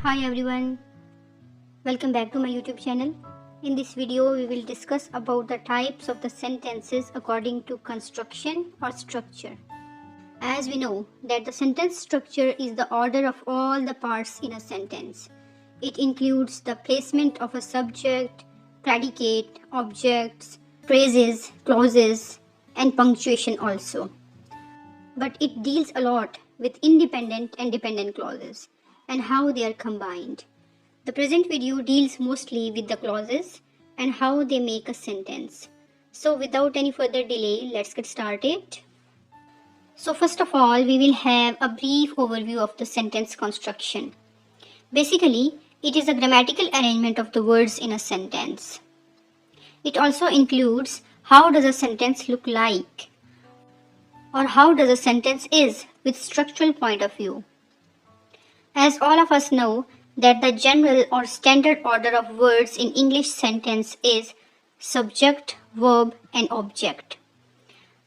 Hi everyone, welcome back to my YouTube channel. In this video we will discuss about the types of the sentences according to construction or structure. As we know that the sentence structure is the order of all the parts in a sentence. It includes the placement of a subject, predicate, objects, phrases, clauses and punctuation also. But it deals a lot with independent and dependent clauses and how they are combined. The present video deals mostly with the clauses and how they make a sentence. So without any further delay, let's get started. So first of all, we will have a brief overview of the sentence construction. Basically, it is a grammatical arrangement of the words in a sentence. It also includes how does a sentence look like, or how does a sentence is with structural point of view. As all of us know that the general or standard order of words in English sentence is subject, verb and object.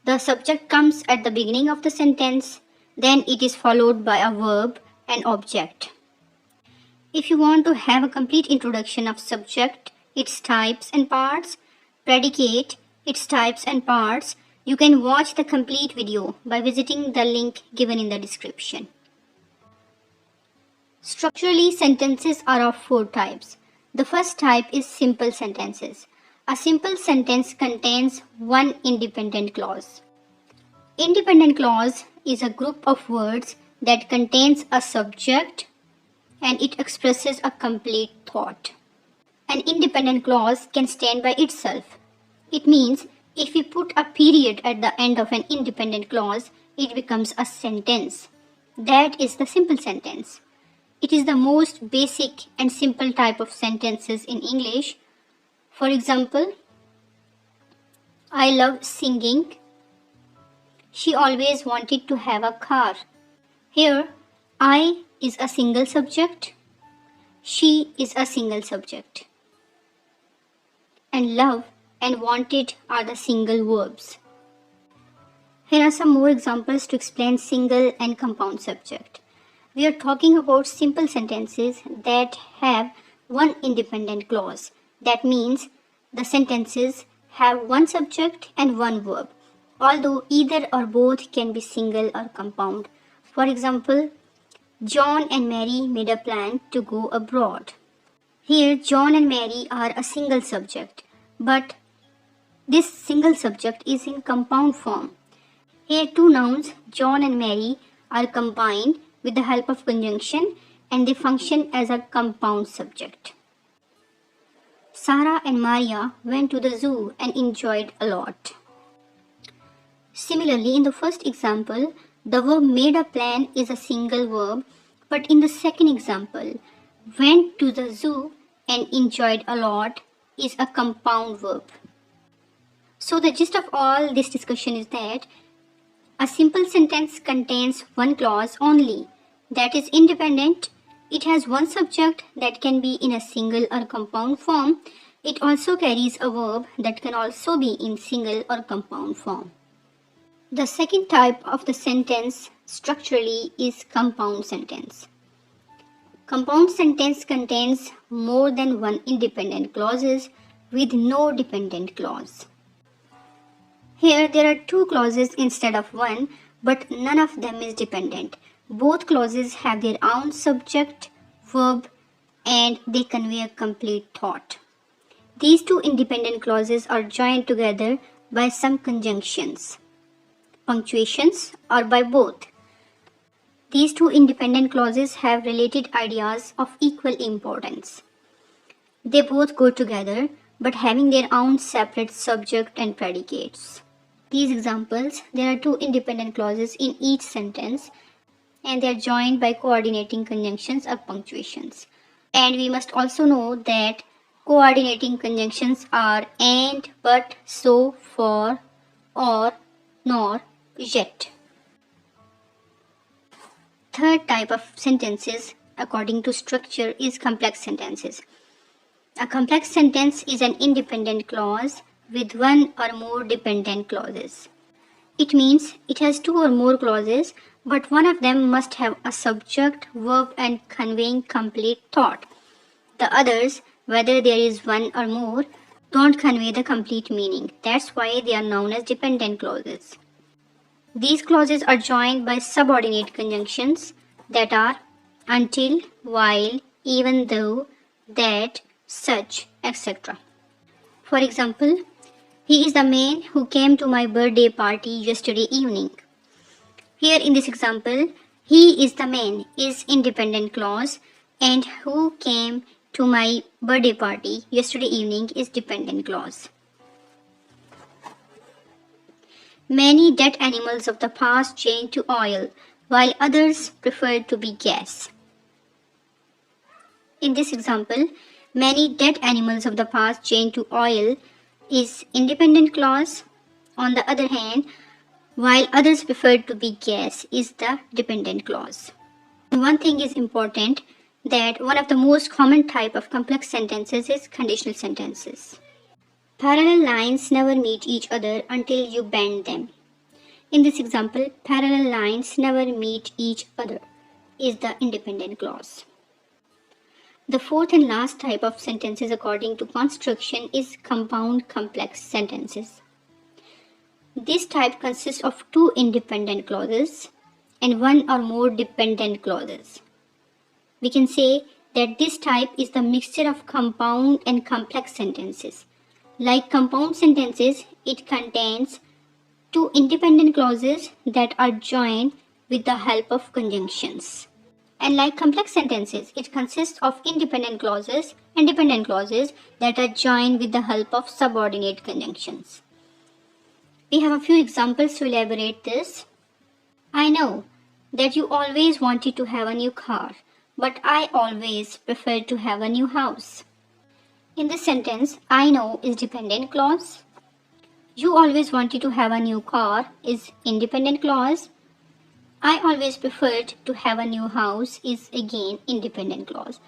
The subject comes at the beginning of the sentence, then it is followed by a verb and object. If you want to have a complete introduction of subject, its types and parts, predicate, its types and parts, you can watch the complete video by visiting the link given in the description. Structurally, sentences are of four types. The first type is simple sentences. A simple sentence contains one independent clause. Independent clause is a group of words that contains a subject and it expresses a complete thought. An independent clause can stand by itself. It means if we put a period at the end of an independent clause, it becomes a sentence. That is the simple sentence. It is the most basic and simple type of sentences in English. For example, I love singing. She always wanted to have a car. Here, I is a single subject. She is a single subject. And love and wanted are the single verbs. Here are some more examples to explain single and compound subject. We are talking about simple sentences that have one independent clause. That means the sentences have one subject and one verb, although either or both can be single or compound. For example, John and Mary made a plan to go abroad. Here, John and Mary are a single subject, but this single subject is in compound form. Here, two nouns, John and Mary, are combined with the help of conjunction and they function as a compound subject. Sarah and Maria went to the zoo and enjoyed a lot. Similarly, in the first example, the verb made a plan is a single verb, but in the second example, went to the zoo and enjoyed a lot is a compound verb. So the gist of all this discussion is that a simple sentence contains one clause only that is independent. It has one subject that can be in a single or compound form. It also carries a verb that can also be in single or compound form. The second type of the sentence structurally is compound sentence. Compound sentence contains more than one independent clauses with no dependent clause. Here there are two clauses instead of one, but none of them is dependent. Both clauses have their own subject, verb, and they convey a complete thought. These two independent clauses are joined together by some conjunctions, punctuations, or by both. These two independent clauses have related ideas of equal importance. They both go together, but having their own separate subject and predicates. These examples, there are two independent clauses in each sentence and they are joined by coordinating conjunctions or punctuations. And we must also know that coordinating conjunctions are and, but, so, for, or, nor, yet. Third type of sentences according to structure is complex sentences. A complex sentence is an independent clause with one or more dependent clauses. It means it has two or more clauses, but one of them must have a subject, verb, and conveying complete thought. The others, whether there is one or more, don't convey the complete meaning. That's why they are known as dependent clauses. These clauses are joined by subordinate conjunctions that are until, while, even though, that, such, etc. For example, he is the man who came to my birthday party yesterday evening. Here in this example, he is the man is independent clause and who came to my birthday party yesterday evening is dependent clause. Many dead animals of the past changed to oil, while others preferred to be gas. In this example, many dead animals of the past changed to oil is independent clause. On the other hand, while others preferred to be gas is the dependent clause. One thing is important, that one of the most common type of complex sentences is conditional sentences. Parallel lines never meet each other until you bend them. In this example, parallel lines never meet each other is the independent clause. The fourth and last type of sentences according to construction is compound complex sentences. This type consists of two independent clauses and one or more dependent clauses. We can say that this type is the mixture of compound and complex sentences. Like compound sentences, it contains two independent clauses that are joined with the help of conjunctions. And like complex sentences, it consists of independent clauses and dependent clauses that are joined with the help of subordinate conjunctions. We have a few examples to elaborate this. I know that you always wanted to have a new car, but I always prefer to have a new house. In this sentence, I know is dependent clause. You always wanted to have a new car is independent clause. I always preferred to have a new house is again independent clause.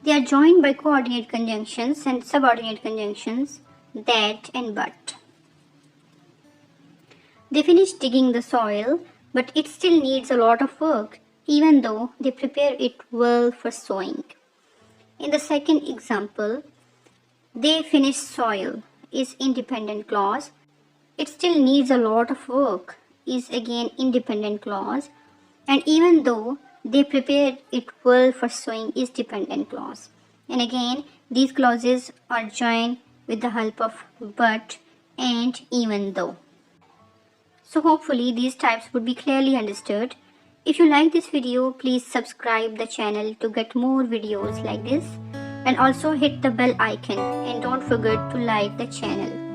They are joined by coordinate conjunctions and subordinate conjunctions, that and but. They finish digging the soil, but it still needs a lot of work, even though they prepare it well for sowing. In the second example, they finish soil is independent clause. It still needs a lot of work is again independent clause, and even though they prepared it well for sowing is dependent clause. And again, these clauses are joined with the help of but and even though. So hopefully these types would be clearly understood. If you like this video, please subscribe the channel to get more videos like this, and also hit the bell icon and don't forget to like the channel.